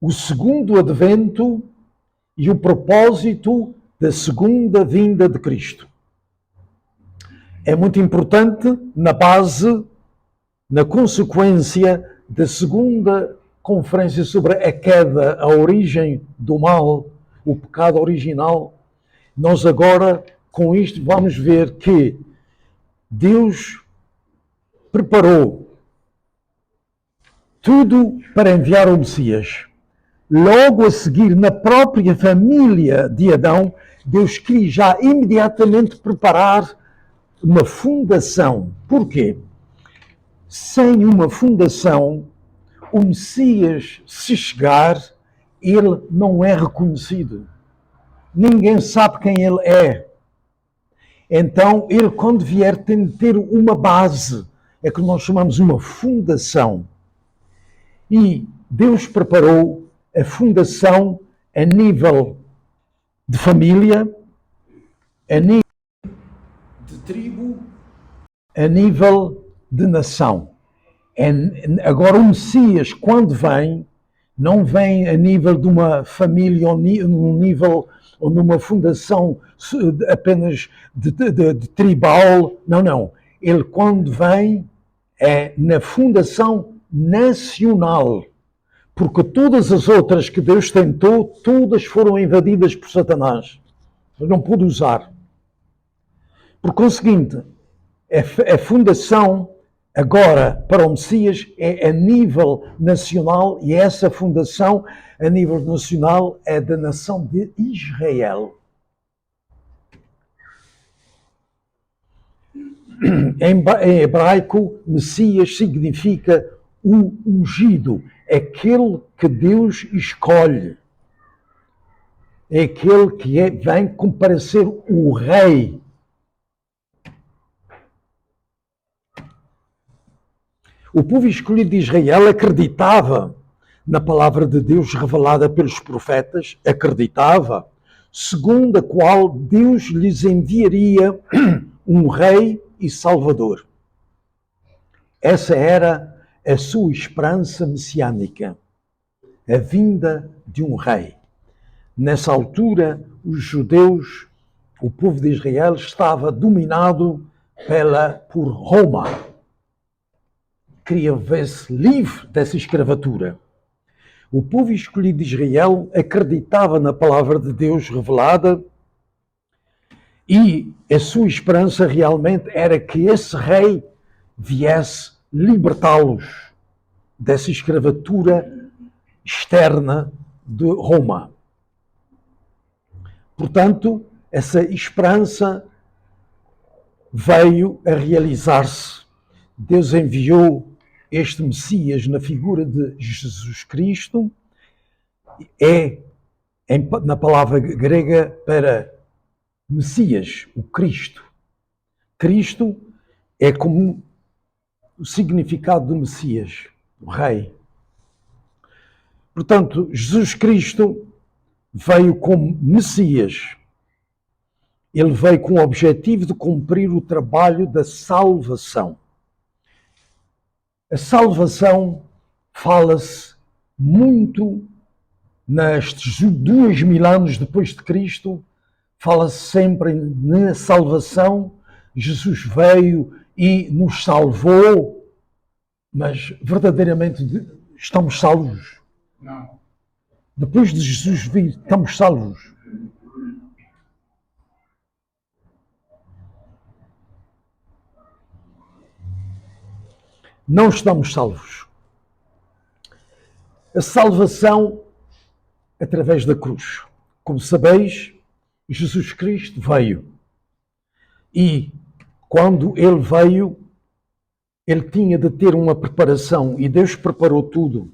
o segundo advento e o propósito da segunda vinda de Cristo. É muito importante na base, na consequência da segunda conferência sobre a queda, a origem do mal, o pecado original. Nós agora, com isto, vamos ver que Deus preparou tudo para enviar o Messias. Logo a seguir, na própria família de Adão, Deus quis já imediatamente preparar uma fundação. Porquê? Sem uma fundação, o Messias, se chegar, ele não é reconhecido. Ninguém sabe quem ele é. Então, ele, quando vier, tem de ter uma base. É que nós chamamos uma fundação. E Deus preparou a fundação a nível de família, a nível de tribo, a nível de nação. Agora, o Messias, quando vem, não vem a nível de uma família ou num nível ou numa fundação apenas de tribal. Não, não. Ele, quando vem, é na fundação nacional. Porque todas as outras que Deus tentou, todas foram invadidas por Satanás. Ele não pôde usar. Por conseguinte, a fundação agora para o Messias é a nível nacional, e essa fundação a nível nacional é da nação de Israel. Em hebraico, Messias significa o ungido, aquele que Deus escolhe, é aquele que vem comparecer o rei. O povo escolhido de Israel acreditava na palavra de Deus revelada pelos profetas, acreditava, segundo a qual Deus lhes enviaria um rei e salvador. Essa era a sua esperança messiânica, a vinda de um rei. Nessa altura, os judeus, o povo de Israel, estava dominado por Roma. Queria ver-se livre dessa escravatura. O povo escolhido de Israel acreditava na palavra de Deus revelada e a sua esperança realmente era que esse rei viesse libertá-los dessa escravatura externa de Roma. Portanto, essa esperança veio a realizar-se. Deus enviou este Messias na figura de Jesus Cristo, na palavra grega para Messias, o Cristo. Cristo é como o significado de Messias, o Rei. Portanto, Jesus Cristo veio como Messias. Ele veio com o objetivo de cumprir o trabalho da salvação. A salvação fala-se muito nestes 2000 anos depois de Cristo, fala-se sempre na salvação. Jesus veio e nos salvou, mas verdadeiramente estamos salvos? Não. Depois de Jesus vir, estamos salvos? Não estamos salvos. A salvação através da cruz. Como sabeis, Jesus Cristo veio. E quando ele veio, ele tinha de ter uma preparação. E Deus preparou tudo.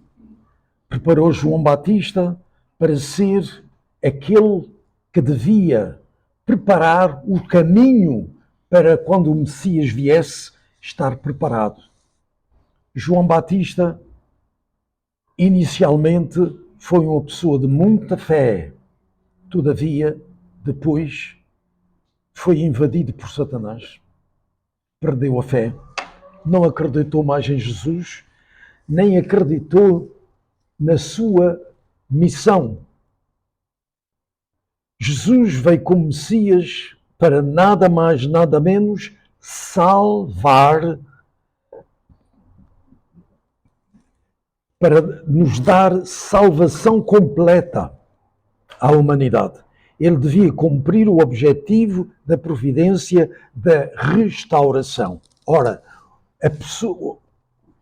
Preparou João Batista para ser aquele que devia preparar o caminho para quando o Messias viesse estar preparado. João Batista, inicialmente, foi uma pessoa de muita fé. Todavia, depois, foi invadido por Satanás. Perdeu a fé. Não acreditou mais em Jesus, nem acreditou na sua Missão. Jesus veio como Messias para nada mais, nada menos salvar, para nos dar salvação completa à humanidade. Ele devia cumprir o objetivo da providência da restauração. Ora,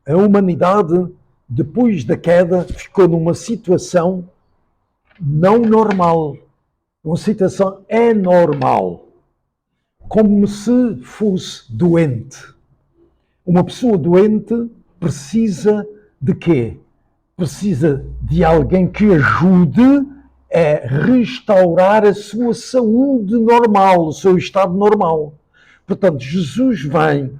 a humanidade, depois da queda, ficou numa situação não normal, uma situação anormal, como se fosse doente. Uma pessoa doente precisa de quê? Precisa de alguém que ajude a restaurar a sua saúde normal, o seu estado normal. Portanto, Jesus vem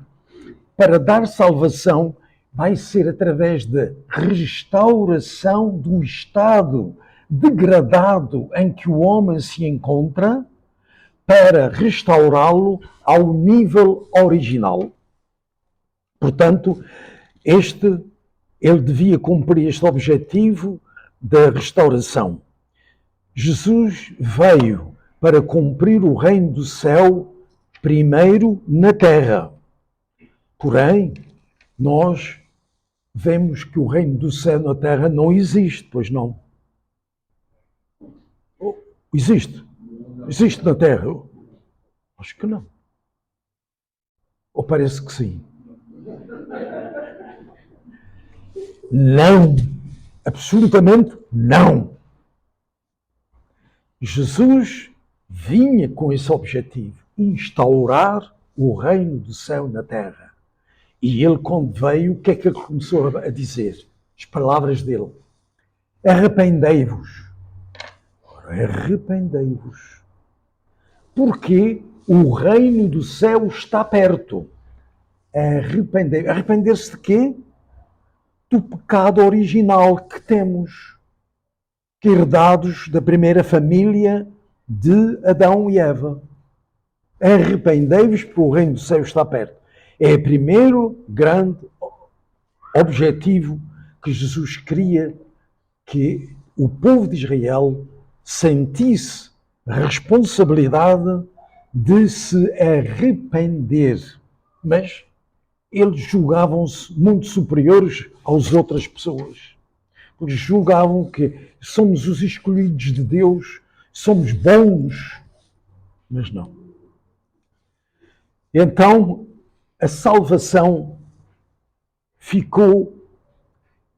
para dar salvação, vai ser através da restauração do estado degradado em que o homem se encontra, para restaurá-lo ao nível original. Portanto, ele devia cumprir este objetivo da restauração. Jesus veio para cumprir o reino do céu primeiro na terra. Porém, nós vemos que o reino do céu na terra não existe, pois não. Existe. Existe na terra? Acho que não. Ou parece que sim? Não. Absolutamente não. Jesus vinha com esse objetivo, instaurar o reino do céu na terra. E ele, quando veio, o que é que ele começou a dizer? As palavras dele. Arrependei-vos. Arrependei-vos. Porque o reino do céu está perto. Arrepender-se de quê? Do pecado original que temos, que herdados da primeira família de Adão e Eva. Arrependei-vos, porque o reino do céu está perto. É o primeiro grande objetivo que Jesus queria, que o povo de Israel sentisse a responsabilidade de se arrepender. Mas eles julgavam-se muito superiores às outras pessoas. Eles julgavam que somos os escolhidos de Deus, somos bons, mas não. Então, a salvação ficou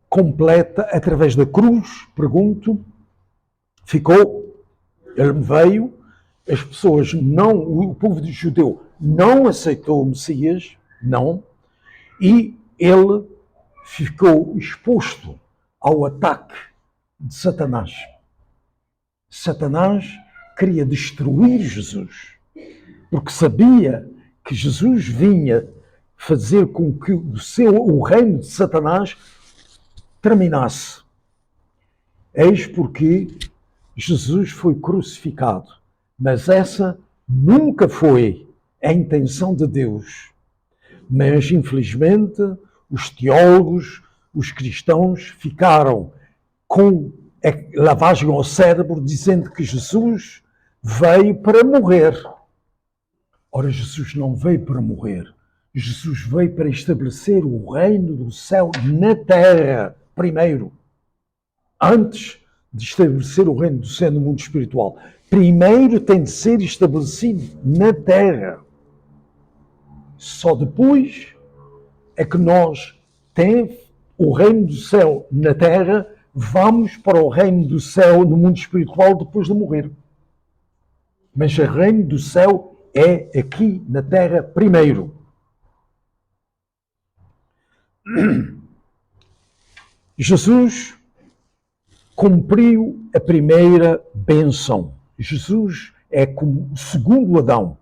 completa através da cruz, pergunto. Ficou, ele veio, as pessoas não, o povo judeu não aceitou o Messias, não, e ele ficou exposto ao ataque de Satanás. Satanás queria destruir Jesus, porque sabia que Jesus vinha fazer com que o reino de Satanás terminasse. Eis porque Jesus foi crucificado, mas essa nunca foi a intenção de Deus. Mas, infelizmente, os teólogos, os cristãos, ficaram com a lavagem ao cérebro, dizendo que Jesus veio para morrer. Ora, Jesus não veio para morrer. Jesus veio para estabelecer o reino do céu na terra, primeiro. Antes de estabelecer o reino do céu no mundo espiritual. Primeiro tem de ser estabelecido na terra. Só depois é que nós temos o reino do céu na terra, vamos para o reino do céu no mundo espiritual depois de morrer. Mas o reino do céu é aqui na terra primeiro. Jesus cumpriu a primeira bênção. Jesus é como o segundo Adão.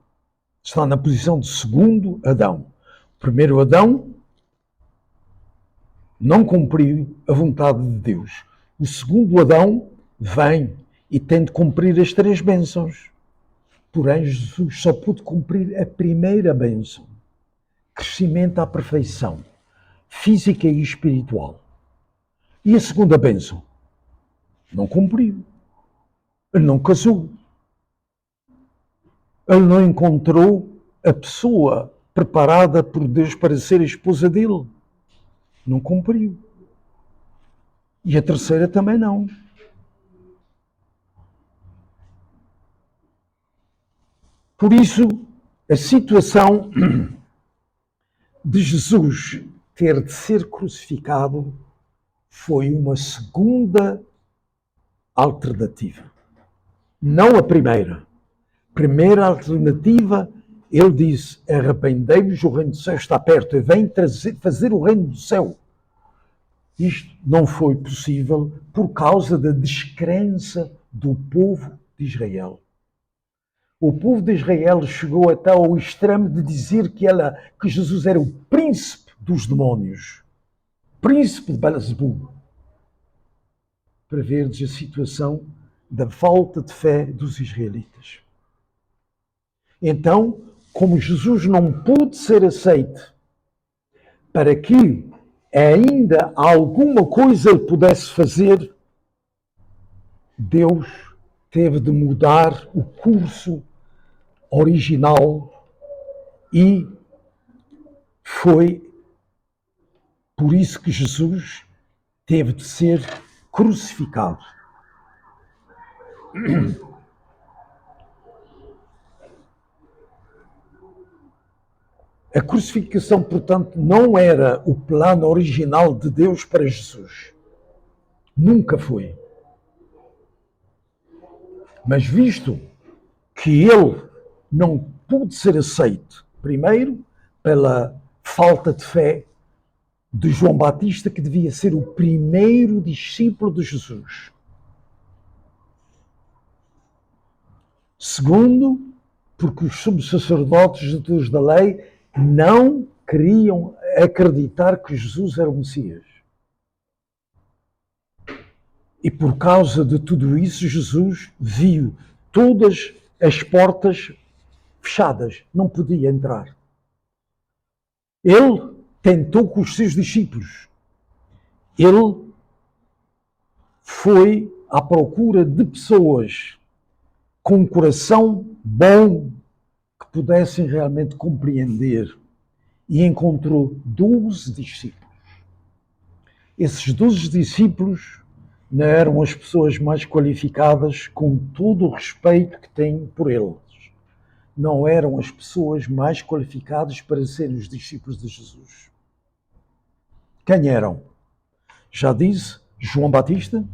Está na posição de segundo Adão. O primeiro Adão não cumpriu a vontade de Deus. O segundo Adão vem e tem de cumprir as três bênçãos. Porém, Jesus só pôde cumprir a primeira bênção. Crescimento à perfeição, física e espiritual. E a segunda bênção? Não cumpriu. Ele não casou. Ele não encontrou a pessoa preparada por Deus para ser a esposa dele. Não cumpriu. E a terceira também não. Por isso, a situação de Jesus ter de ser crucificado foi uma segunda alternativa. Não a primeira. Primeira alternativa, ele disse, arrependei-vos, o reino do céu está perto, e vem fazer o reino do céu. Isto não foi possível por causa da descrença do povo de Israel. O povo de Israel chegou até ao extremo de dizer que Jesus era o príncipe dos demónios, príncipe de Belzebu, para verdes a situação da falta de fé dos israelitas. Então, como Jesus não pôde ser aceito para que ainda alguma coisa ele pudesse fazer, Deus teve de mudar o curso original e foi por isso que Jesus teve de ser crucificado. A crucificação, portanto, não era o plano original de Deus para Jesus. Nunca foi. Mas visto que ele não pôde ser aceito, primeiro, pela falta de fé de João Batista, que devia ser o primeiro discípulo de Jesus. Segundo, porque os sumos sacerdotes da lei não queriam acreditar que Jesus era o Messias. E por causa de tudo isso, Jesus viu todas as portas fechadas, não podia entrar. Ele tentou com os seus discípulos. Ele foi à procura de pessoas com um coração bom que pudessem realmente compreender e encontrou 12 discípulos. Esses 12 discípulos não eram as pessoas mais qualificadas, com todo o respeito que tenho por eles. Não eram as pessoas mais qualificadas para serem os discípulos de Jesus. Quem eram? Já disse, João Batista,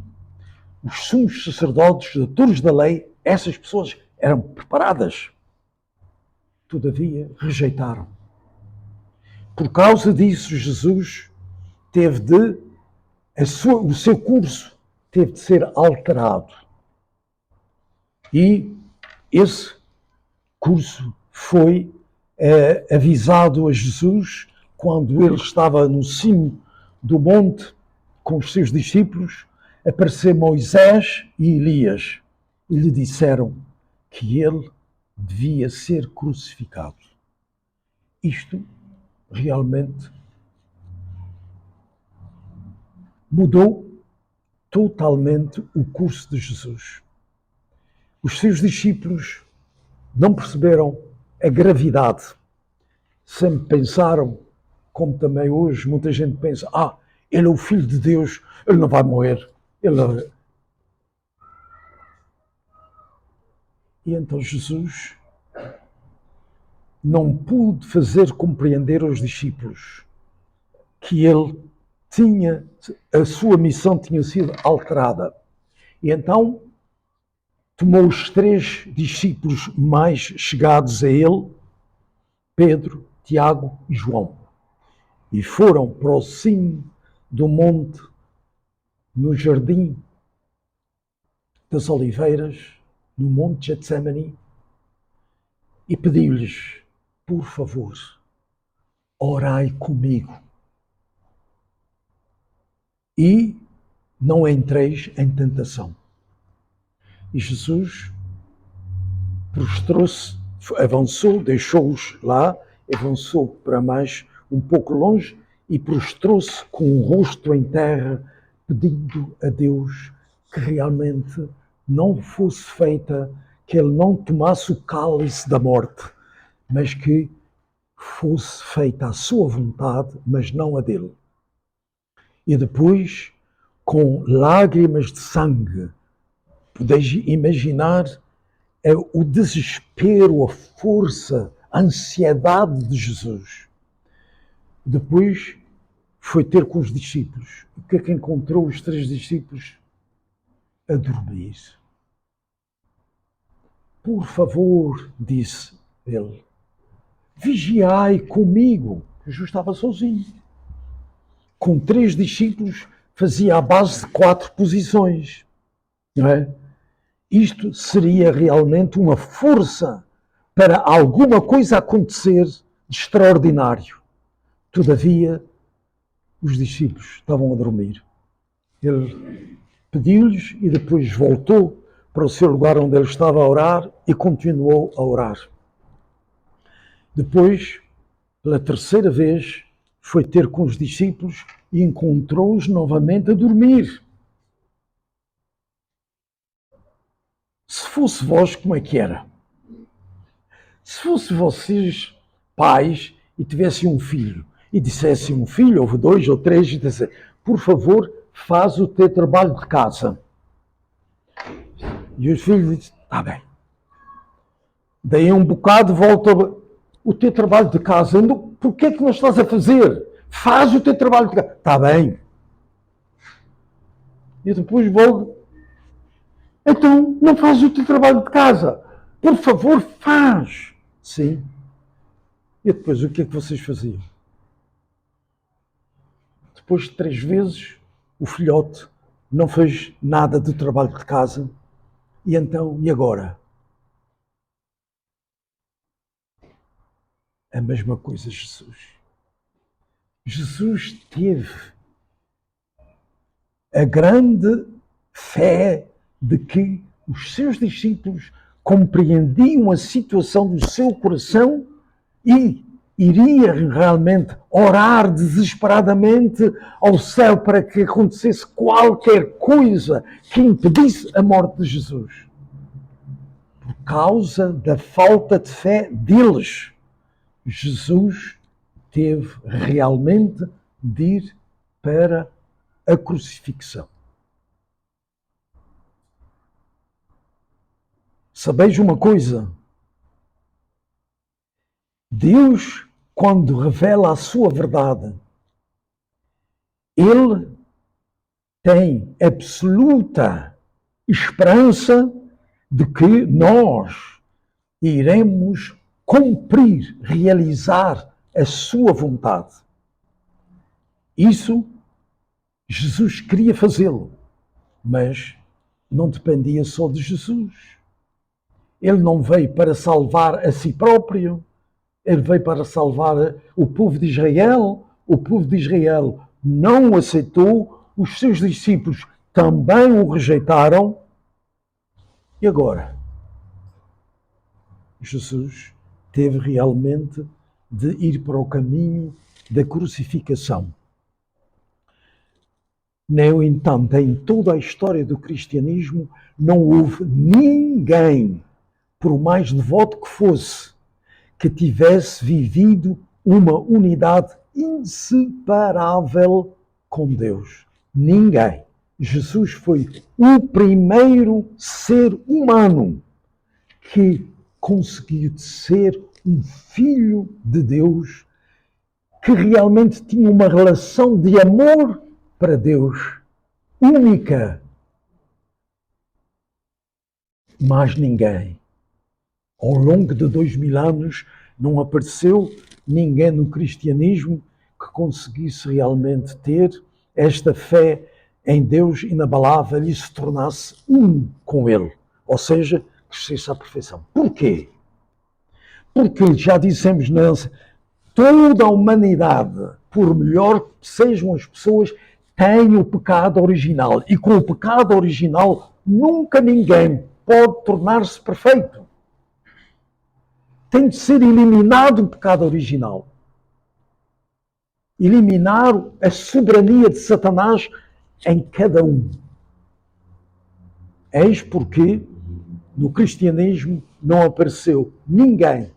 os sumos sacerdotes, os doutores da lei, essas pessoas eram preparadas. Todavia, rejeitaram. Por causa disso, Jesus teve de, o seu curso teve de ser alterado. E esse curso foi avisado a Jesus quando ele estava no cimo do monte com os seus discípulos, apareceu Moisés e Elias e lhe disseram que ele devia ser crucificado. Isto realmente mudou totalmente o curso de Jesus. Os seus discípulos não perceberam a gravidade. Sempre pensaram, como também hoje muita gente pensa, ele é o Filho de Deus, ele não vai morrer. E então Jesus não pôde fazer compreender aos discípulos que ele a sua missão tinha sido alterada. E então tomou os 3 discípulos mais chegados a ele, Pedro, Tiago e João, e foram para o cimo do monte, no jardim das oliveiras, no monte Getsemane, e pediu-lhes, por favor, orai comigo e não entreis em tentação. E Jesus prostrou-se, avançou, deixou-os lá, avançou para mais um pouco longe e prostrou-se com o rosto em terra, pedindo a Deus que realmente não fosse feita, que ele não tomasse o cálice da morte, mas que fosse feita a sua vontade, mas não a dele. E depois, com lágrimas de sangue, podeis imaginar o desespero, a força, a ansiedade de Jesus. Depois foi ter com os discípulos. O que é que encontrou os 3 discípulos? A dormir. Por favor, disse ele, vigiai comigo. Jesus estava sozinho. Com 3 discípulos, fazia a base de 4 posições. Não é? Isto seria realmente uma força para alguma coisa acontecer de extraordinário. Todavia, os discípulos estavam a dormir. Ele pediu-lhes e depois voltou para o seu lugar onde ele estava a orar e continuou a orar. Depois, pela 3ª vez, foi ter com os discípulos e encontrou-os novamente a dormir. Se fosse vós, como é que era? Se fosse vocês pais e tivessem um filho e dissessem um filho, ou 2 ou 3, e dissessem, por favor, faz o teu trabalho de casa. E os filhos dizem, está bem. Daí um bocado volta o teu trabalho de casa. Por que é que não estás a fazer? Faz o teu trabalho de casa. Está bem. E depois volta. Então, não faz o teu trabalho de casa. Por favor, faz. Sim. E depois, o que é que vocês faziam? Depois de 3 vezes, o filhote não fez nada do trabalho de casa. E então, e agora? A mesma coisa Jesus. Jesus teve a grande fé de que os seus discípulos compreendiam a situação do seu coração e iria realmente orar desesperadamente ao céu para que acontecesse qualquer coisa que impedisse a morte de Jesus. Por causa da falta de fé deles, Jesus teve realmente de ir para a crucifixão. Sabeis uma coisa? Deus, quando revela a sua verdade, Ele tem absoluta esperança de que nós iremos cumprir, realizar a sua vontade. Isso, Jesus queria fazê-lo, mas não dependia só de Jesus. Ele não veio para salvar a si próprio, ele veio para salvar o povo de Israel. O povo de Israel não o aceitou, os seus discípulos também o rejeitaram. E agora? Jesus teve realmente de ir para o caminho da crucificação. No entanto, em toda a história do cristianismo, não houve ninguém, por mais devoto que fosse, que tivesse vivido uma unidade inseparável com Deus. Ninguém. Jesus foi o primeiro ser humano que conseguiu ser um filho de Deus, que realmente tinha uma relação de amor para Deus única. Mais ninguém. Ao longo de 2000 anos não apareceu ninguém no cristianismo que conseguisse realmente ter esta fé em Deus inabalável e se tornasse um com Ele. Ou seja, que crescesse à perfeição. Porquê? Porque já dissemos, toda a humanidade, por melhor que sejam as pessoas, tem o pecado original. E com o pecado original, nunca ninguém pode tornar-se perfeito. Tem de ser eliminado o pecado original. Eliminar a soberania de Satanás em cada um. Eis porque no cristianismo não apareceu ninguém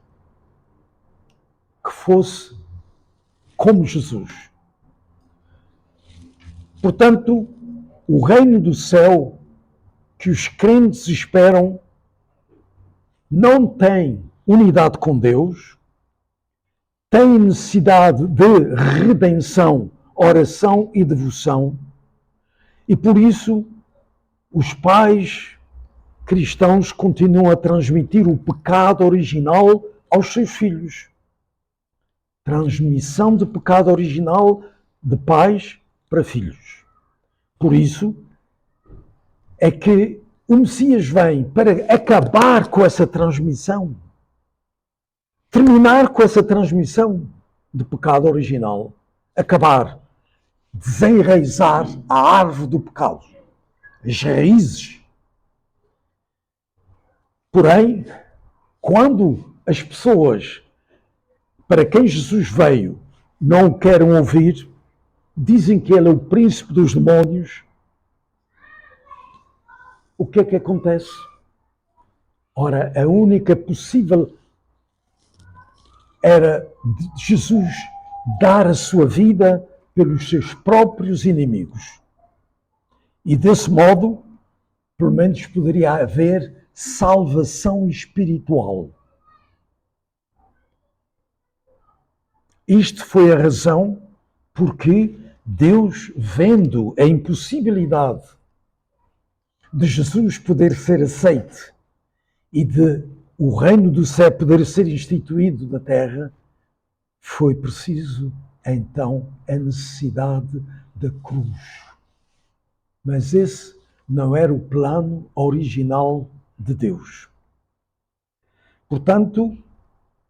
que fosse como Jesus. Portanto, o reino do céu que os crentes esperam não tem unidade com Deus, tem necessidade de redenção, oração e devoção, e por isso os pais cristãos continuam a transmitir o pecado original aos seus filhos. Transmissão de pecado original de pais para filhos. Por isso é que o Messias vem para acabar com essa transmissão, terminar com essa transmissão de pecado original, acabar, desenraizar a árvore do pecado, as raízes. Porém, quando as pessoas para quem Jesus veio não o querem ouvir, dizem que ele é o príncipe dos demónios, o que é que acontece? Ora, a única possível era Jesus dar a sua vida pelos seus próprios inimigos. E desse modo, pelo menos poderia haver salvação espiritual. Isto foi a razão porque Deus, vendo a impossibilidade de Jesus poder ser aceite e de o reino do céu poder ser instituído na terra, foi preciso então a necessidade da cruz. Mas esse não era o plano original de Deus. Portanto,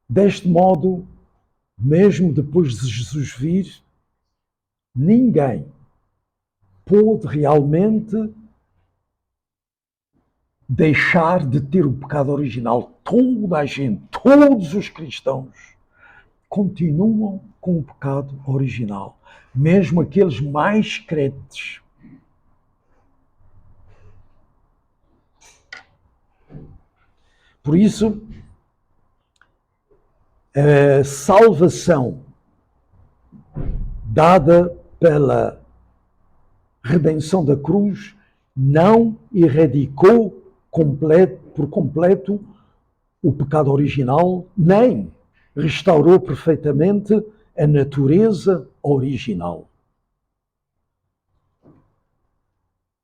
deste modo, mesmo depois de Jesus vir, ninguém pôde realmente deixar de ter o pecado original. Toda a gente, todos os cristãos, continuam com o pecado original. Mesmo aqueles mais crentes. Por isso, a salvação dada pela redenção da cruz não erradicou por completo o pecado original, nem restaurou perfeitamente a natureza original.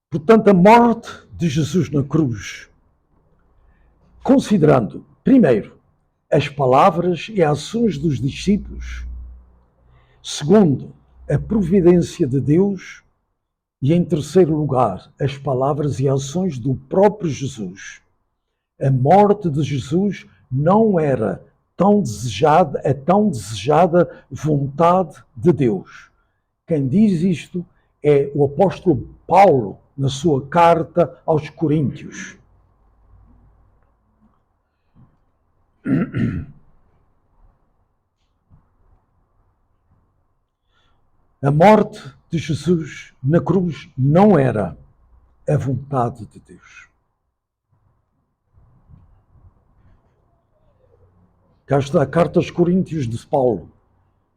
Portanto, a morte de Jesus na cruz, considerando, primeiro, as palavras e ações dos discípulos, segundo, a providência de Deus, e em terceiro lugar, as palavras e ações do próprio Jesus. A morte de Jesus não era a tão desejada vontade de Deus. Quem diz isto é o apóstolo Paulo, na sua carta aos Coríntios. A morte de Jesus na cruz não era a vontade de Deus. Cá está a carta aos Coríntios de Paulo,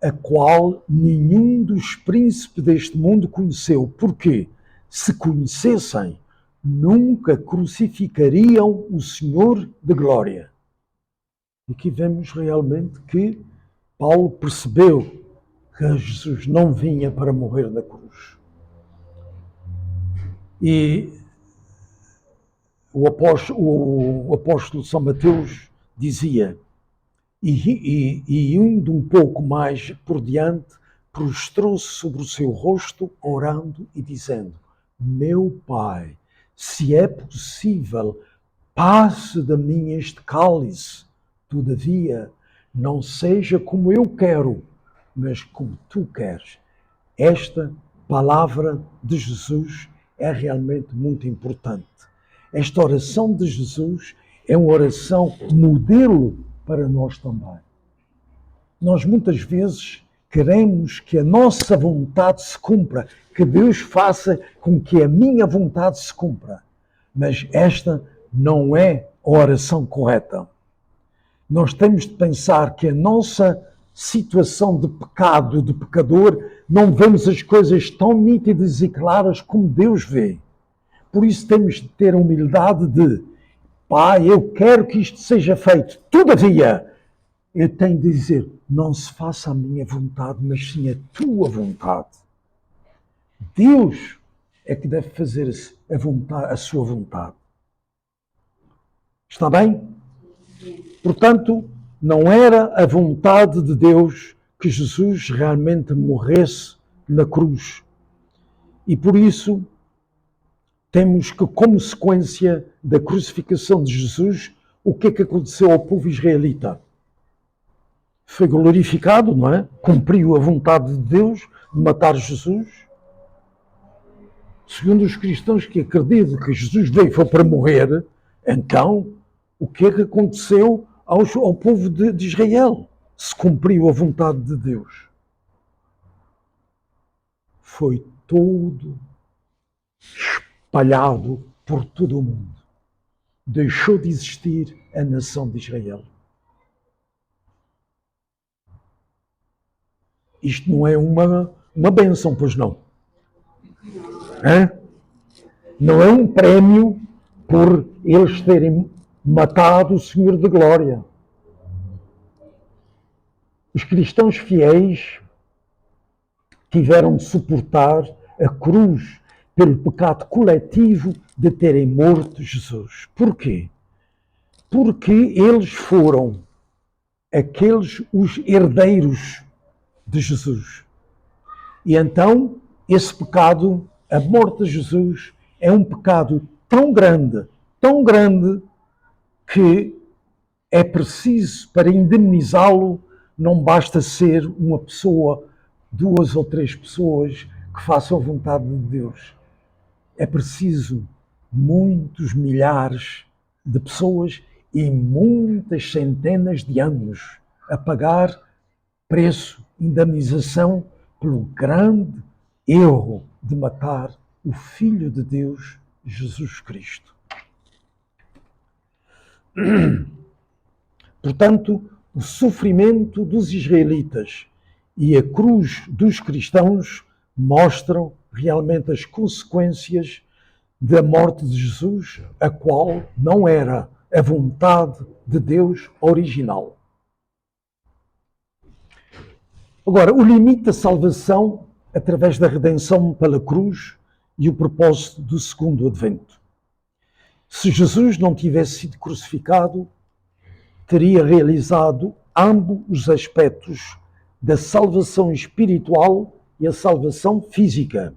a qual nenhum dos príncipes deste mundo conheceu. Porquê? Se conhecessem, nunca crucificariam o Senhor de glória. E aqui vemos realmente que Paulo percebeu que Jesus não vinha para morrer na cruz. E o apóstolo São Mateus dizia, e indo um pouco mais por diante, prostrou-se sobre o seu rosto, orando e dizendo, meu Pai, se é possível, passe de mim este cálice, todavia, não seja como eu quero, mas como tu queres. Esta palavra de Jesus é realmente muito importante. Esta oração de Jesus é uma oração modelo para nós também. Nós muitas vezes queremos que a nossa vontade se cumpra, que Deus faça com que a minha vontade se cumpra. Mas esta não é a oração correta. Nós temos de pensar que a nossa situação de pecado, de pecador, não vemos as coisas tão nítidas e claras como Deus vê. Por isso temos de ter a humildade de: Pai, eu quero que isto seja feito. Todavia, eu tenho de dizer: não se faça a minha vontade, mas sim a tua vontade. Deus é que deve fazer a sua vontade. Está bem? Portanto, não era a vontade de Deus que Jesus realmente morresse na cruz. E por isso, temos que, como consequência da crucificação de Jesus, o que é que aconteceu ao povo israelita? Foi glorificado, não é? Cumpriu a vontade de Deus de matar Jesus. Segundo os cristãos que acreditam que Jesus veio foi para morrer, então, o que é que aconteceu ao povo de Israel? Se cumpriu a vontade de Deus. Foi todo espalhado por todo o mundo. Deixou de existir a nação de Israel. Isto não é uma bênção, pois não? Não é um prémio por eles terem matado o Senhor da Glória. Os cristãos fiéis tiveram de suportar a cruz pelo pecado coletivo de terem morto Jesus. Porquê? Porque eles foram os herdeiros de Jesus. E então, esse pecado, a morte de Jesus, é um pecado tão grande, que é preciso, para indemnizá-lo, não basta ser uma pessoa, 2 ou 3 pessoas que façam a vontade de Deus. É preciso muitos milhares de pessoas e muitas centenas de anos a pagar preço, indemnização, pelo grande erro de matar o Filho de Deus, Jesus Cristo. Portanto, o sofrimento dos israelitas e a cruz dos cristãos mostram realmente as consequências da morte de Jesus, a qual não era a vontade de Deus original. Agora, o limite da salvação através da redenção pela cruz e o propósito do segundo advento. Se Jesus não tivesse sido crucificado, teria realizado ambos os aspectos da salvação espiritual e a salvação física.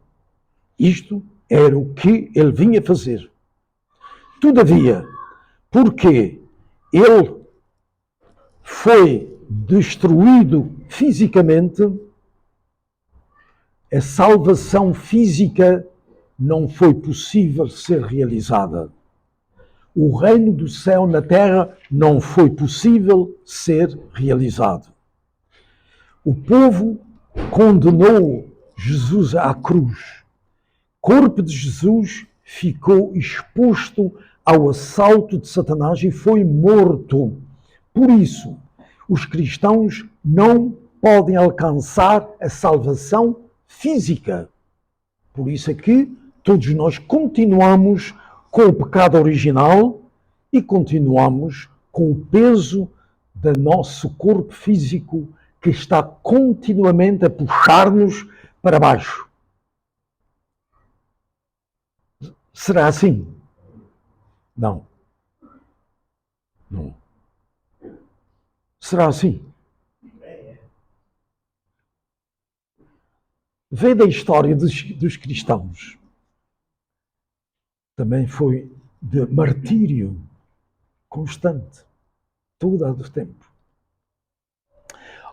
Isto era o que ele vinha fazer. Todavia, porque ele foi destruído fisicamente, a salvação física não foi possível ser realizada. O reino do céu na terra não foi possível ser realizado. O povo condenou Jesus à cruz. O corpo de Jesus ficou exposto ao assalto de Satanás e foi morto. Por isso, os cristãos não podem alcançar a salvação física. Por isso é que todos nós continuamos com o pecado original e continuamos com o peso do nosso corpo físico que está continuamente a puxar-nos para baixo. Será assim? Não. Não. Será assim? Vê da história dos cristãos. Também foi de martírio constante, todo o tempo.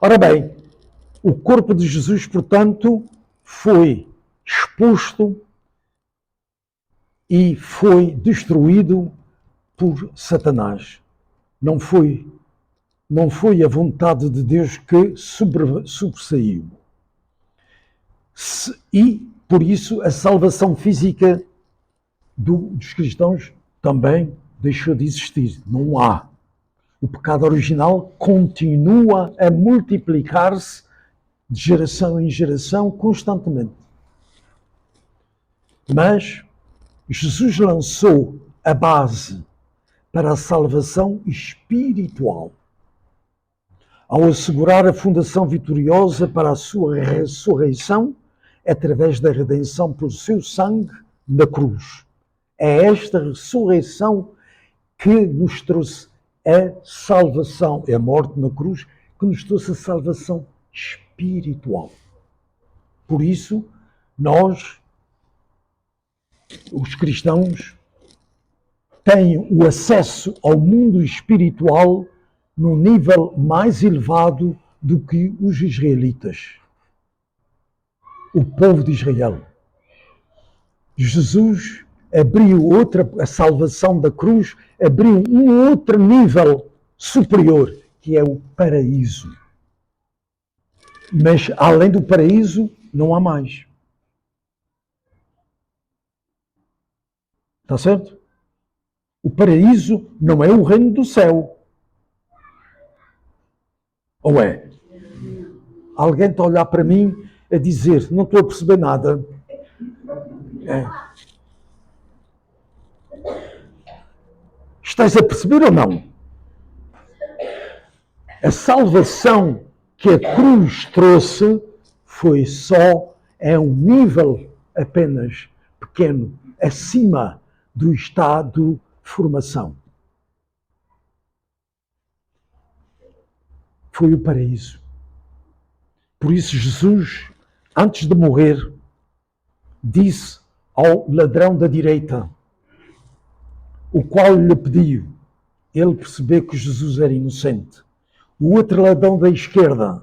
Ora bem, o corpo de Jesus, portanto, foi exposto e foi destruído por Satanás. Não foi a vontade de Deus que sobressaiu. E, por isso, a salvação física dos cristãos também deixou de existir. Não há. O pecado original continua a multiplicar-se de geração em geração constantemente. Mas Jesus lançou a base para a salvação espiritual, ao assegurar a fundação vitoriosa para a sua ressurreição através da redenção pelo seu sangue na cruz. É esta ressurreição que nos trouxe a salvação, é a morte na cruz, que nos trouxe a salvação espiritual. Por isso, nós, os cristãos, têm o acesso ao mundo espiritual num nível mais elevado do que os israelitas, o povo de Israel. Jesus abriu a salvação da cruz, abriu um outro nível superior, que é o paraíso. Mas, além do paraíso, não há mais. Está certo? O paraíso não é o reino do céu. Ou é? Alguém está a olhar para mim a dizer, não estou a perceber nada. É. Estás a perceber ou não? A salvação que a cruz trouxe foi só a um nível apenas pequeno, acima do estado de formação. Foi o paraíso. Por isso Jesus, antes de morrer, disse ao ladrão da direita, o qual lhe pediu, ele percebeu que Jesus era inocente. O outro ladrão da esquerda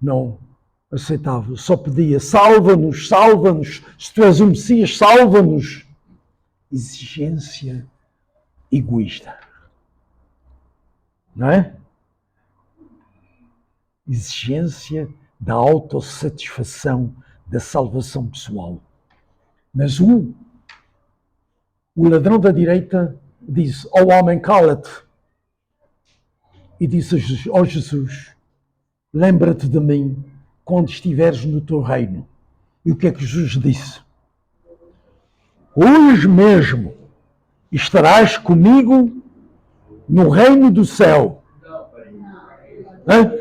não aceitava, só pedia, salva-nos, salva-nos, se tu és o Messias, salva-nos. Exigência egoísta. Não é? Exigência da autossatisfação, da salvação pessoal. Mas o ladrão da direita disse, ó homem, cala-te. E disse a Jesus, lembra-te de mim quando estiveres no teu reino. E o que é que Jesus disse? Hoje mesmo estarás comigo no reino do céu. Hã?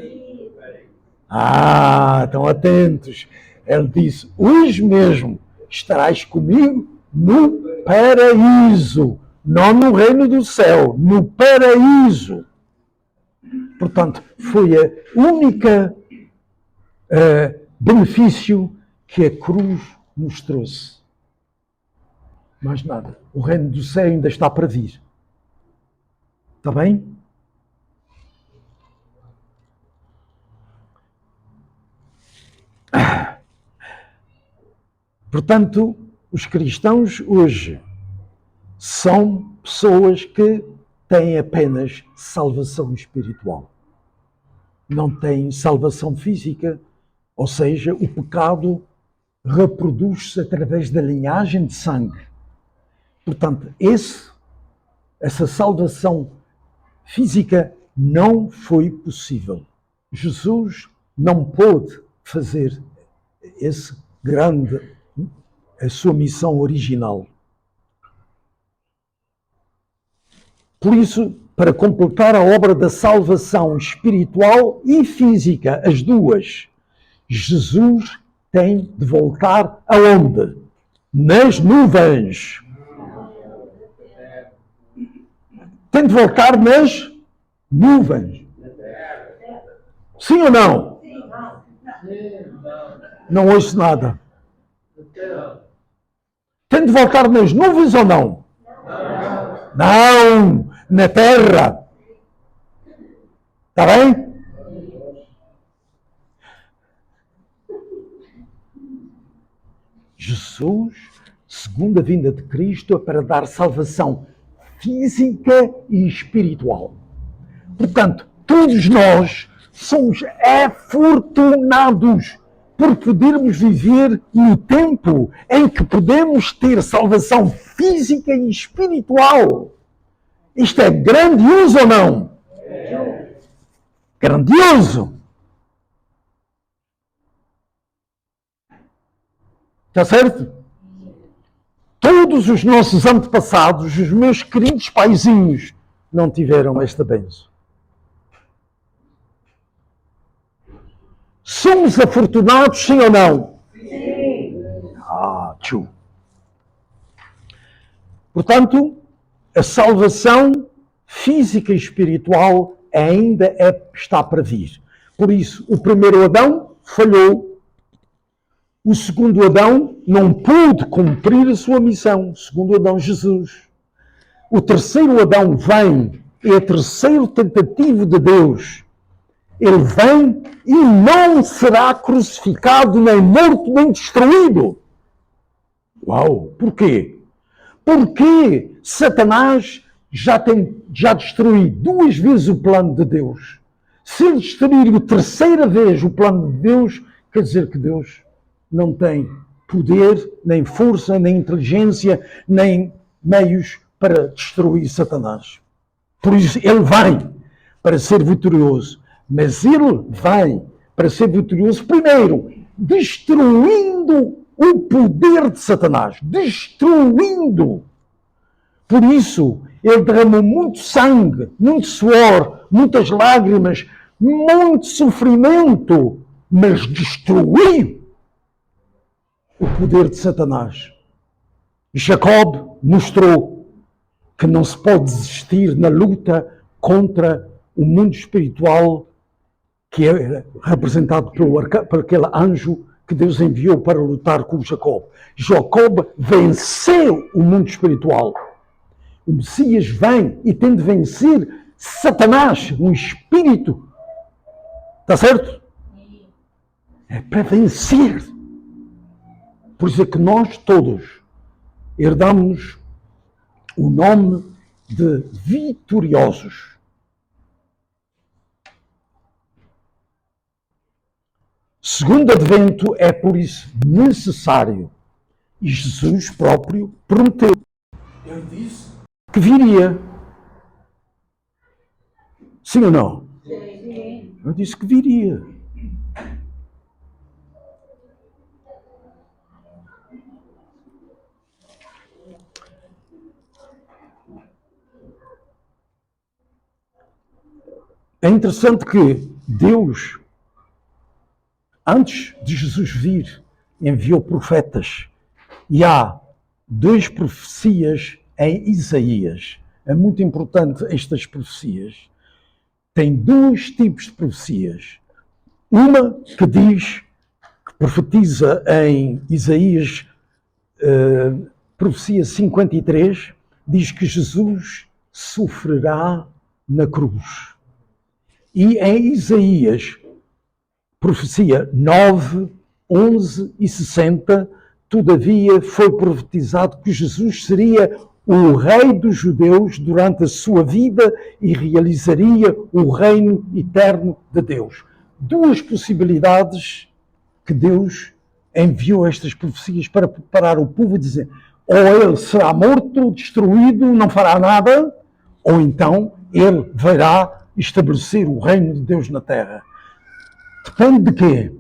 Estão atentos. Ele disse, hoje mesmo estarás comigo no paraíso. Não no reino do céu, no paraíso. Portanto, foi a única benefício que a cruz nos trouxe. Mais nada. O reino do céu ainda está para vir. Está bem? Portanto, os cristãos hoje são pessoas que têm apenas salvação espiritual. Não têm salvação física, ou seja, o pecado reproduz-se através da linhagem de sangue. Portanto, essa salvação física não foi possível. Jesus não pôde fazer a sua missão original. Por isso, para completar a obra da salvação espiritual e física, as duas, Jesus tem de voltar aonde? Nas nuvens. Tem de voltar nas nuvens. Sim ou não? Não ouço nada. Tem de voltar nas nuvens ou não? Não, na terra. Está bem? Jesus, segunda vinda de Cristo, é para dar salvação física e espiritual. Portanto, todos nós somos afortunados por podermos viver no tempo em que podemos ter salvação física e espiritual. Isto é grandioso ou não? Grandioso. Está certo? Todos os nossos antepassados, os meus queridos paizinhos, não tiveram esta bênção. Somos afortunados, sim ou não? Sim. Tchau. Portanto, a salvação física e espiritual ainda está para vir. Por isso, o primeiro Adão falhou. O segundo Adão não pôde cumprir a sua missão. O segundo Adão, Jesus. O terceiro Adão vem, é a terceira tentativa de Deus. Ele vem e não será crucificado, nem morto, nem destruído. Uau! Porquê? Porque Satanás já destruiu 2 vezes o plano de Deus. Se ele destruir a terceira vez o plano de Deus, quer dizer que Deus não tem poder, nem força, nem inteligência, nem meios para destruir Satanás. Por isso ele vem para ser vitorioso. Mas ele vem para ser vitorioso primeiro, destruindo o poder de Satanás. Destruindo. Por isso, ele derramou muito sangue, muito suor, muitas lágrimas, muito sofrimento, mas destruiu o poder de Satanás. E Jacob mostrou que não se pode desistir na luta contra o mundo espiritual que é representado por aquele anjo que Deus enviou para lutar com Jacob. Jacob venceu o mundo espiritual. O Messias vem e tem de vencer Satanás, um espírito. Está certo? É para vencer. Por isso é que nós todos herdamos o nome de vitoriosos. Segundo advento é, por isso, necessário. E Jesus próprio prometeu. Ele disse que viria. Sim ou não? Sim. Ele disse que viria. É interessante que Deus, antes de Jesus vir, enviou profetas. E há 2 profecias em Isaías. É muito importante estas profecias. Tem 2 tipos de profecias. Uma que diz, que profetiza em Isaías, profecia 53, diz que Jesus sofrerá na cruz. E em Isaías, profecia 9, 11 e 60, todavia foi profetizado que Jesus seria o rei dos judeus durante a sua vida e realizaria o reino eterno de Deus. 2 possibilidades que Deus enviou estas profecias para preparar o povo e dizer: ou ele será morto, destruído, não fará nada, ou então ele virá estabelecer o reino de Deus na terra. Depende de quê?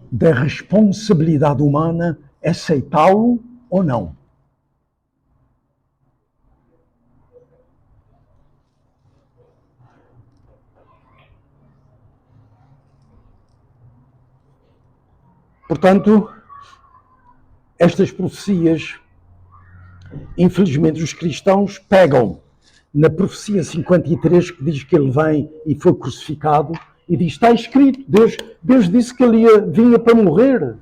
Da responsabilidade humana aceitá-lo ou não. Portanto, estas profecias, infelizmente, os cristãos pegam na profecia 53, que diz que ele vem e foi crucificado, e diz, está escrito, Deus disse que ele vinha para morrer.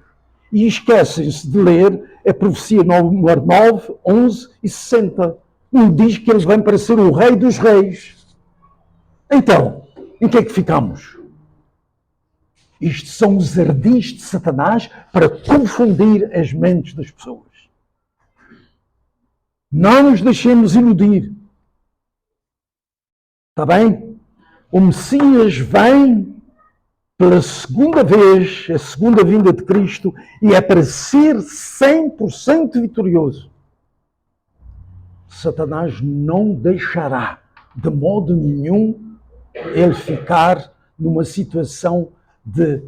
E esquecem-se de ler a profecia número 9, 11 e 60. Onde diz que ele vem para ser o rei dos reis. Então, em que é que ficamos? Isto são os ardis de Satanás para confundir as mentes das pessoas. Não nos deixemos iludir. Está bem? O Messias vem pela segunda vez, a segunda vinda de Cristo, e é para ser 100% vitorioso. Satanás não deixará, de modo nenhum, ele ficar numa situação de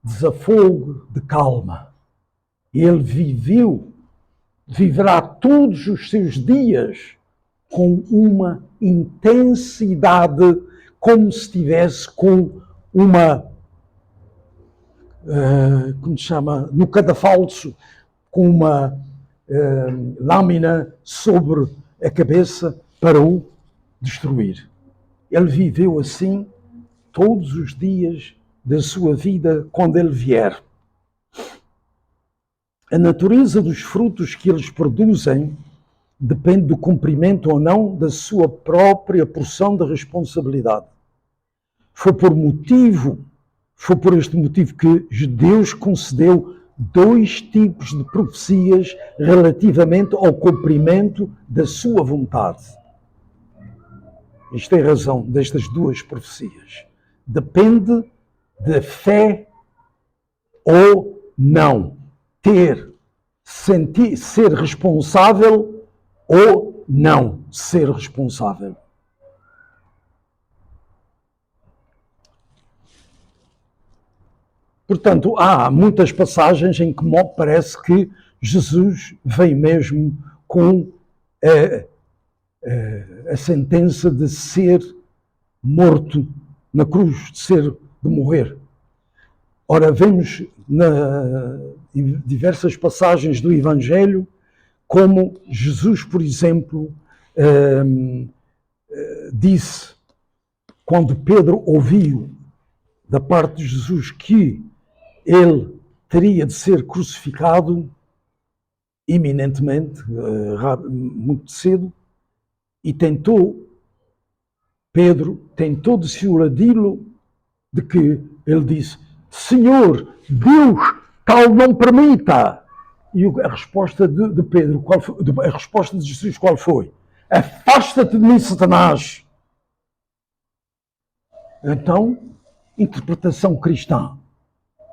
desafogo, de calma. Ele viverá todos os seus dias com uma intensidade, como se estivesse com uma, como se chama, no cadafalso, com uma lâmina sobre a cabeça para o destruir. Ele viveu assim todos os dias da sua vida quando ele vier. A natureza dos frutos que eles produzem depende do cumprimento ou não da sua própria porção de responsabilidade. Foi por este motivo que Deus concedeu 2 tipos de profecias relativamente ao cumprimento da sua vontade. Isto é a razão destas 2 profecias. Depende da fé ou não. Ser responsável ou não ser responsável. Portanto, há muitas passagens em que parece que Jesus veio mesmo com a sentença de ser morto na cruz, de morrer. Ora, vemos em diversas passagens do Evangelho como Jesus, por exemplo, disse, quando Pedro ouviu da parte de Jesus que ele teria de ser crucificado iminentemente, muito cedo, e Pedro tentou dissuadi-lo de que ele disse: Senhor, Deus, tal não permita. E a resposta de Pedro, a resposta de Jesus qual foi? Afasta-te de mim, Satanás. Então, interpretação cristã.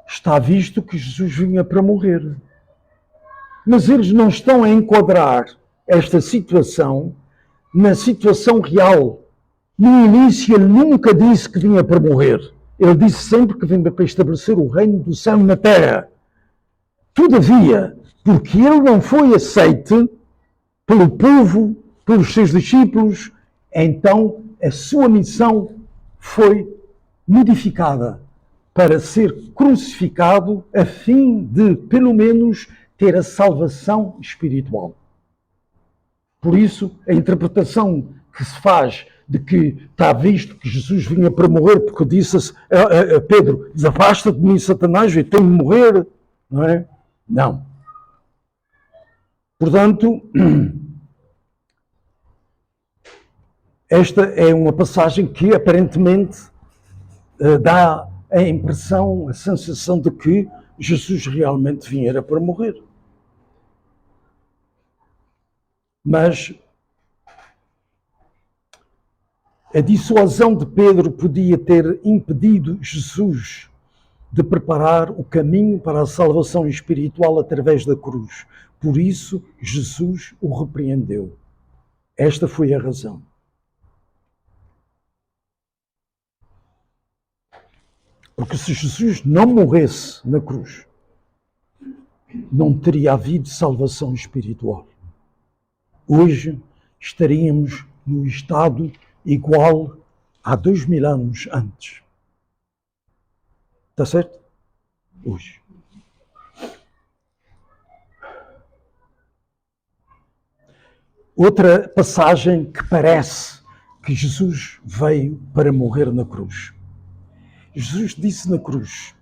Está visto que Jesus vinha para morrer. Mas eles não estão a enquadrar esta situação na situação real. No início ele nunca disse que vinha para morrer. Ele disse sempre que vinha para estabelecer o reino do céu na terra. Todavia, porque ele não foi aceite pelo povo, pelos seus discípulos, então a sua missão foi modificada para ser crucificado a fim de, pelo menos, ter a salvação espiritual. Por isso, a interpretação que se faz de que está visto que Jesus vinha para morrer, porque disse a Pedro: afasta-te de mim, Satanás, eu tenho de morrer, não é? Não. Portanto, esta é uma passagem que aparentemente dá a impressão, a sensação de que Jesus realmente vinha para morrer. Mas a dissuasão de Pedro podia ter impedido Jesus de preparar o caminho para a salvação espiritual através da cruz. Por isso, Jesus o repreendeu. Esta foi a razão. Porque se Jesus não morresse na cruz, não teria havido salvação espiritual. Hoje estaríamos no estado igual a 2000 anos antes. Está certo? Hoje. Outra passagem que parece que Jesus veio para morrer na cruz. Jesus disse na cruz: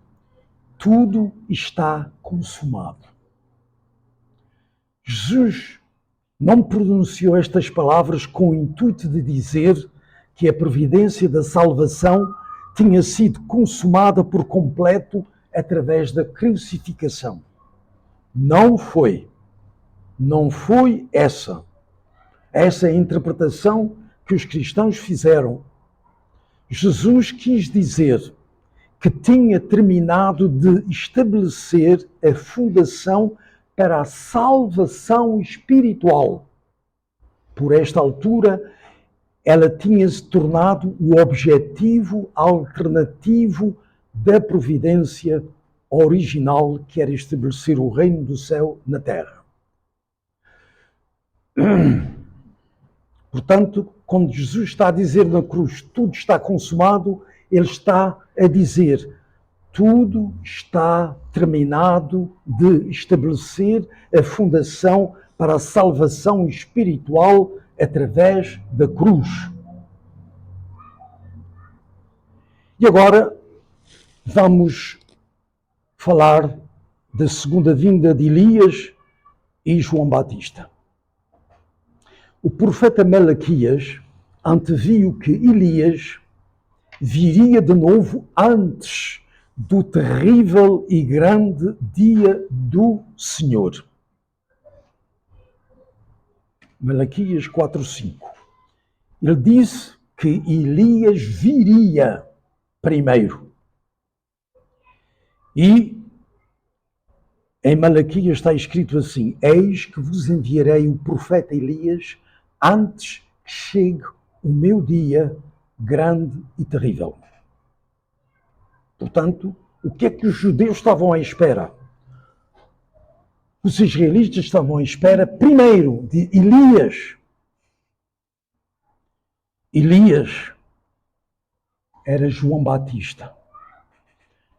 tudo está consumado. Jesus não pronunciou estas palavras com o intuito de dizer que a providência da salvação tinha sido consumada por completo através da crucificação. Não foi. Não foi essa. Essa é a interpretação que os cristãos fizeram. Jesus quis dizer que tinha terminado de estabelecer a fundação para a salvação espiritual. Por esta altura, ela tinha-se tornado o objetivo alternativo da providência original, que era estabelecer o reino do céu na terra. Portanto, quando Jesus está a dizer na cruz, tudo está consumado, ele está a dizer, tudo está terminado de estabelecer a fundação para a salvação espiritual através da cruz. E agora vamos falar da segunda vinda de Elias e João Batista. O profeta Malaquias anteviu que Elias viria de novo antes do terrível e grande dia do Senhor. Malaquias 4:5. Ele disse que Elias viria primeiro. E em Malaquias está escrito assim: eis que vos enviarei o profeta Elias antes que chegue o meu dia grande e terrível. Portanto, o que é que os judeus estavam à espera? Os israelitas estavam à espera, primeiro, de Elias. Elias era João Batista.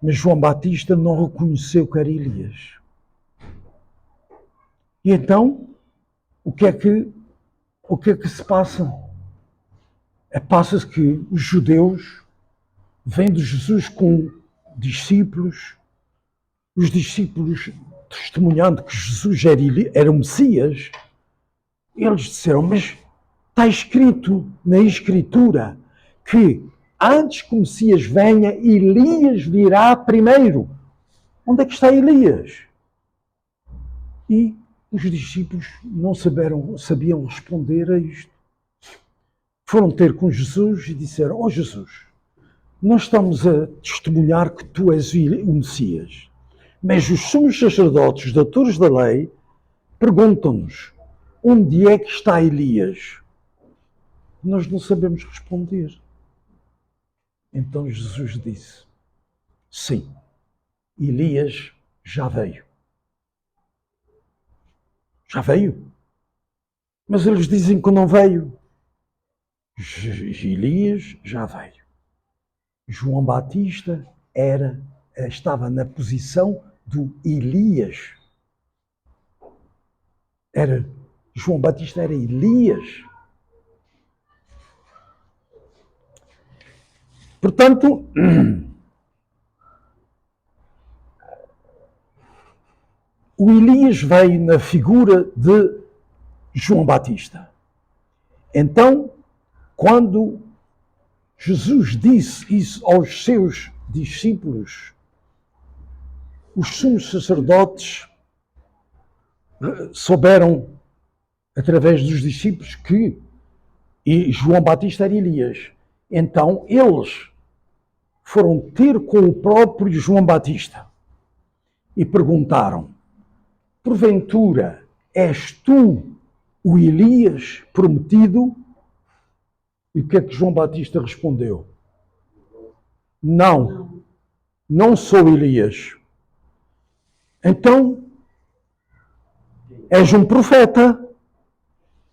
Mas João Batista não reconheceu que era Elias. E então, o que é que se passa? Passa-se que os judeus, vendo Jesus com discípulos, os discípulos testemunhando que Jesus era o Messias, eles disseram, mas está escrito na Escritura que antes que o Messias venha, Elias virá primeiro. Onde é que está Elias? E os discípulos não sabiam responder a isto. Foram ter com Jesus e disseram, Jesus, nós estamos a testemunhar que tu és o Messias, mas os sumos sacerdotes, os doutores da lei, perguntam-nos, onde é que está Elias? Nós não sabemos responder. Então Jesus disse, sim, Elias já veio. Já veio? Mas eles dizem que não veio. Elias já veio. João Batista estava na posição do Elias. João Batista era Elias. Portanto, o Elias veio na figura de João Batista. Então, quando Jesus disse isso aos seus discípulos, os sumos sacerdotes souberam, através dos discípulos, que João Batista era Elias. Então, eles foram ter com o próprio João Batista e perguntaram, porventura, és tu o Elias prometido? E o que é que João Batista respondeu? Não, não sou Elias. Então, és um profeta?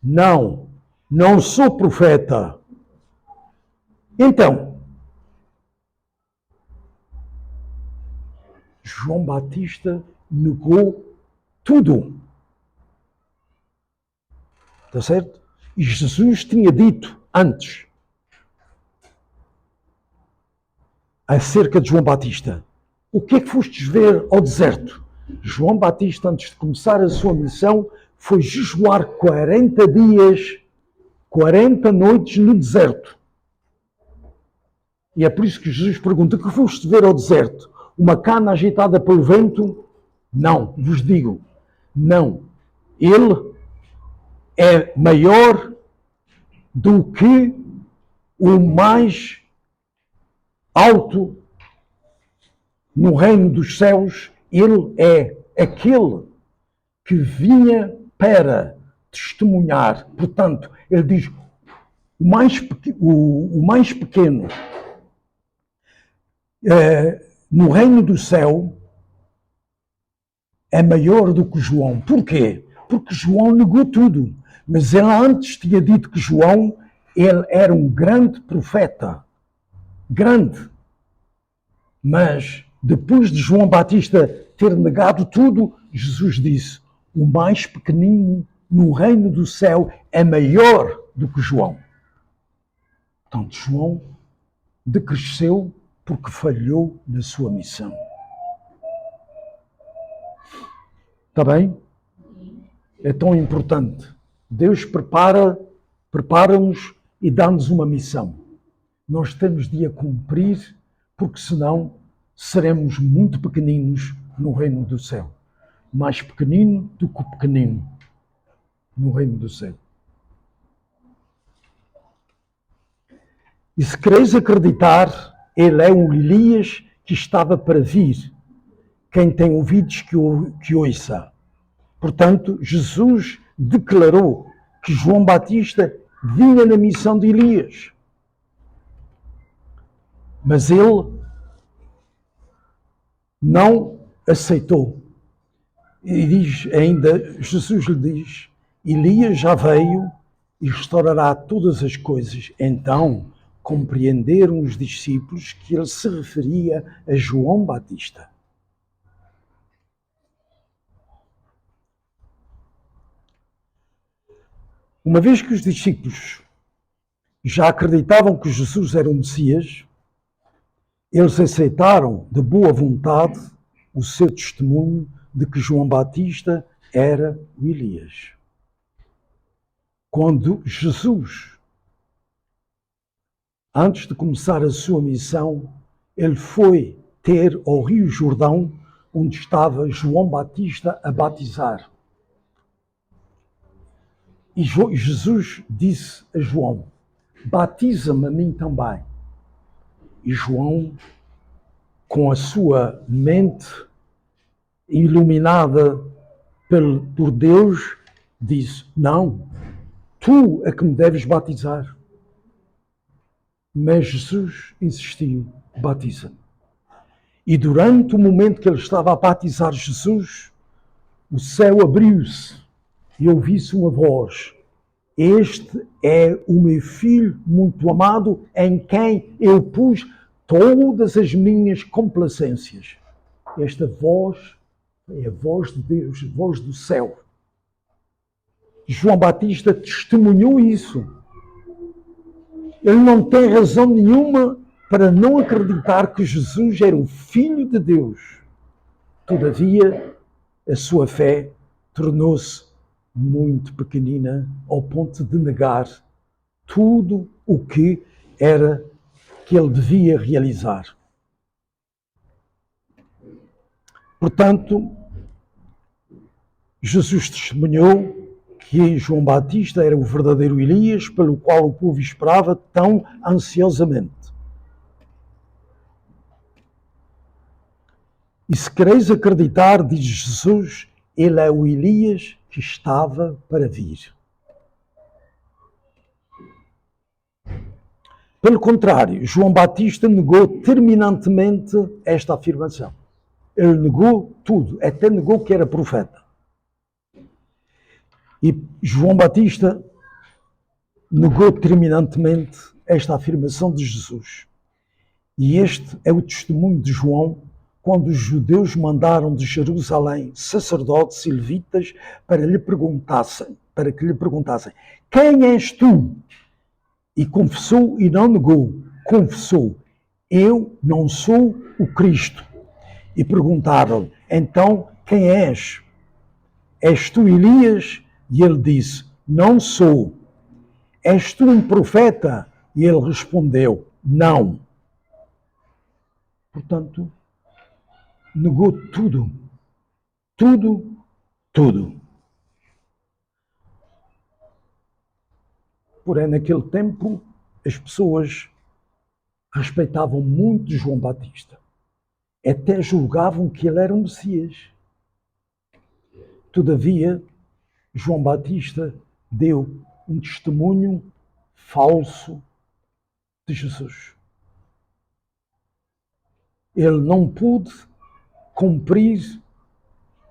Não, não sou profeta. Então, João Batista negou tudo. Está certo? E Jesus tinha dito antes, acerca de João Batista, o que é que fostes ver ao deserto? João Batista, antes de começar a sua missão, foi jejuar 40 dias, 40 noites no deserto. E é por isso que Jesus pergunta, o que foste ver ao deserto? Uma cana agitada pelo vento? Não, vos digo, não. Ele é maior do que o mais alto no reino dos céus, ele é aquele que vinha para testemunhar. Portanto, ele diz, o mais pequeno no reino do céu é maior do que João. Porquê? Porque João negou tudo. Mas ele antes tinha dito que João, ele era um grande profeta. Grande. Mas depois de João Batista ter negado tudo, Jesus disse, o mais pequenino no reino do céu é maior do que João. Portanto, João decresceu porque falhou na sua missão. Está bem? É tão importante. Deus prepara-nos e dá-nos uma missão. Nós temos de a cumprir, porque senão seremos muito pequeninos no reino do céu. Mais pequenino do que o pequenino no reino do céu. E se quereis acreditar, ele é o Elias que estava para vir. Quem tem ouvidos que ouça. Portanto, Jesus declarou que João Batista vinha na missão de Elias. Mas ele não aceitou. E diz ainda, Jesus lhe diz, Elias já veio e restaurará todas as coisas. Então compreenderam os discípulos que ele se referia a João Batista. Uma vez que os discípulos já acreditavam que Jesus era o Messias, eles aceitaram de boa vontade o seu testemunho de que João Batista era o Elias. Quando Jesus, antes de começar a sua missão, ele foi ter ao Rio Jordão, onde estava João Batista a batizar. E Jesus disse a João, batiza-me a mim também. E João, com a sua mente iluminada por Deus, disse, não, tu é que me deves batizar. Mas Jesus insistiu, batiza-me. E durante o momento que ele estava a batizar Jesus, o céu abriu-se e ouvi-se uma voz. Este é o meu filho muito amado, em quem eu pus todas as minhas complacências. Esta voz é a voz de Deus, a voz do céu. João Batista testemunhou isso. Ele não tem razão nenhuma para não acreditar que Jesus era o Filho de Deus. Todavia, a sua fé tornou-se muito pequenina ao ponto de negar tudo o que era que ele devia realizar. Portanto, Jesus testemunhou que João Batista era o verdadeiro Elias, pelo qual o povo esperava tão ansiosamente. E se quereis acreditar, diz Jesus, ele é o Elias que estava para vir. Pelo contrário, João Batista negou terminantemente esta afirmação. Ele negou tudo, até negou que era profeta. E João Batista negou terminantemente esta afirmação de Jesus. E este é o testemunho de João quando os judeus mandaram de Jerusalém sacerdotes e levitas para que lhe perguntassem: quem és tu? E confessou e não negou. Confessou: eu não sou o Cristo. E perguntaram: então quem és? És tu Elias? E ele disse: não sou. És tu um profeta? E ele respondeu: não. Portanto, negou tudo. Tudo, tudo. Porém, naquele tempo, as pessoas respeitavam muito João Batista. até julgavam que ele era um Messias. Todavia, João Batista deu um testemunho falso de Jesus. Ele não pôde cumprir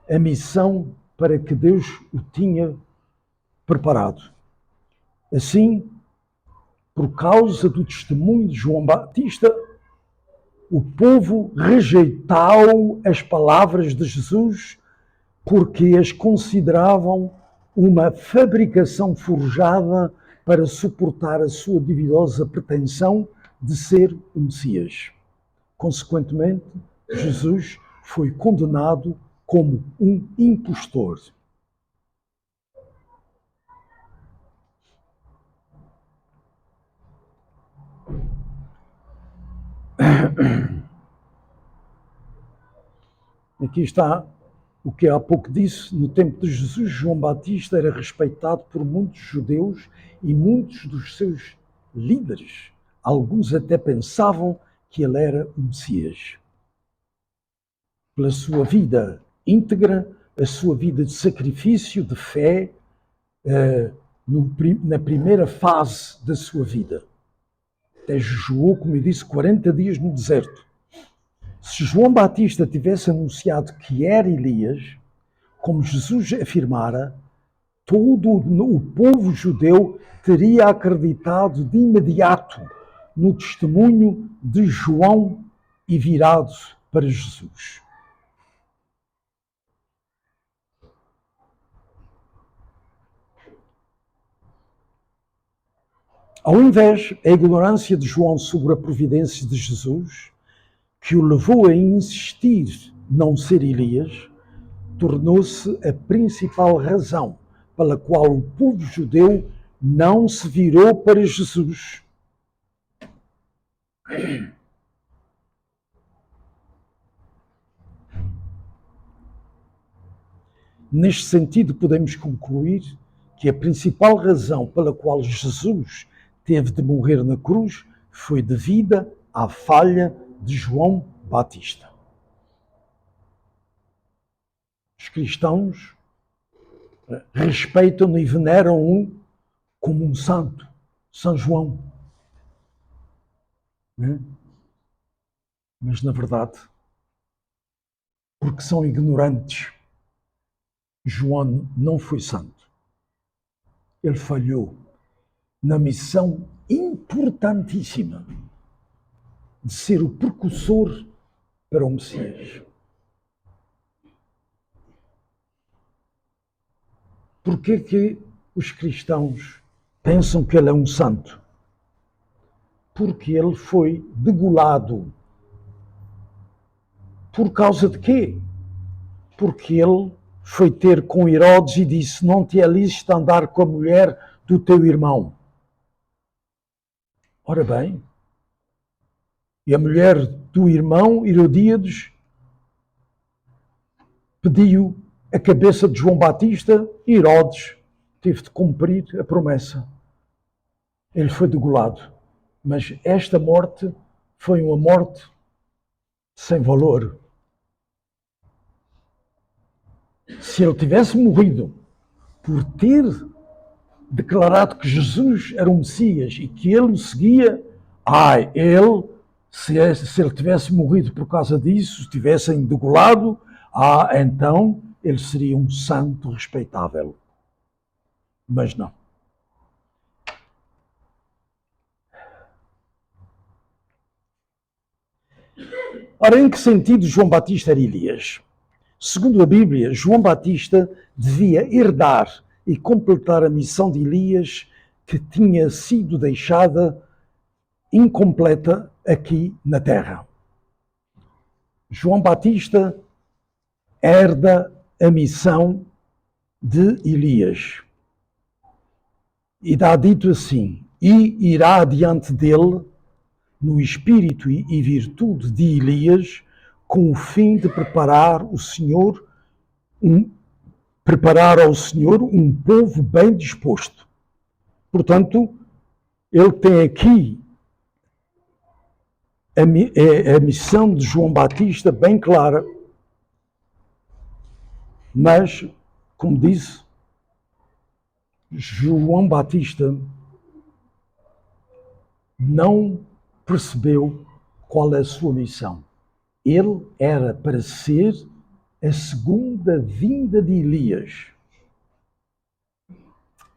a missão para que Deus o tinha preparado. Assim, por causa do testemunho de João Batista, o povo rejeitou as palavras de Jesus porque as consideravam uma fabricação forjada para suportar a sua duvidosa pretensão de ser o Messias. Consequentemente, Jesus foi condenado como um impostor. Aqui está o que há pouco disse. No tempo de Jesus, João Batista era respeitado por muitos judeus e muitos dos seus líderes. Alguns até pensavam que ele era o Messias. Pela sua vida íntegra, a sua vida de sacrifício, de fé, na primeira fase da sua vida. Até jejuou, como eu disse, 40 dias no deserto. Se João Batista tivesse anunciado que era Elias, como Jesus afirmara, todo o povo judeu teria acreditado de imediato no testemunho de João e virado para Jesus. Ao invés, a ignorância de João sobre a providência de Jesus, que o levou a insistir não ser Elias, tornou-se a principal razão pela qual o povo judeu não se virou para Jesus. Neste sentido, podemos concluir que a principal razão pela qual Jesus teve de morrer na cruz foi devida à falha de João Batista. Os cristãos respeitam e veneram-o como um santo, São João. Mas, na verdade, porque são ignorantes, João não foi santo. Ele falhou na missão importantíssima de ser o precursor para o Messias. Por que os cristãos pensam que ele é um santo? Porque ele foi degolado. Por causa de quê? Porque ele foi ter com Herodes e disse: não te é lícito andar com a mulher do teu irmão. Ora bem, e a mulher do irmão, Herodíades, pediu a cabeça de João Batista e Herodes teve de cumprir a promessa. Ele foi degolado. Mas esta morte foi uma morte sem valor. Se ele tivesse morrido por ter declarado que Jesus era o Messias e que ele o seguia, se ele tivesse morrido por causa disso, se tivessem degolado, então ele seria um santo respeitável. Mas não. Ora, em que sentido João Batista era Elias? Segundo a Bíblia, João Batista devia herdar e completar a missão de Elias que tinha sido deixada incompleta aqui na Terra. João Batista herda a missão de Elias. E dá dito assim: e irá diante dele no espírito e virtude de Elias, com o fim de preparar ao Senhor um povo bem disposto. Portanto, ele tem aqui a missão de João Batista bem clara, mas, como disse, João Batista não percebeu qual é a sua missão. Ele era para ser a segunda vinda de Elias,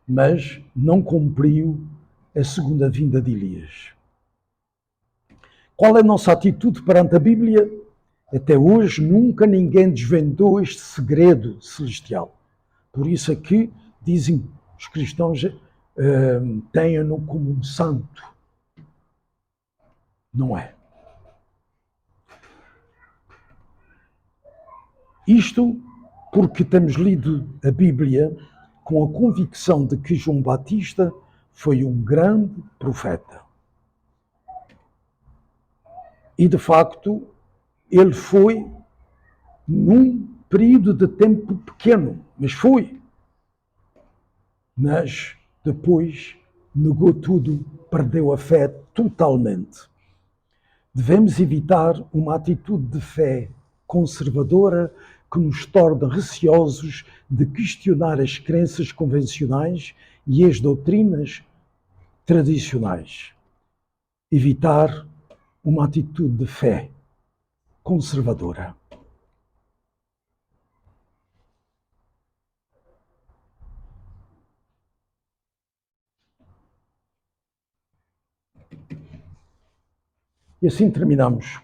mas não cumpriu a segunda vinda de Elias. Qual é a nossa atitude perante a Bíblia? Até hoje nunca ninguém desvendou este segredo celestial. Por isso é que dizem os cristãos, tenham-no como um santo. Não é. Isto porque temos lido a Bíblia com a convicção de que João Batista foi um grande profeta. E, de facto, ele foi num período de tempo pequeno, mas foi. Mas depois negou tudo, perdeu a fé totalmente. Devemos evitar uma atitude de fé conservadora que nos torna receosos de questionar as crenças convencionais e as doutrinas tradicionais. Evitar uma atitude de fé conservadora. E assim terminamos.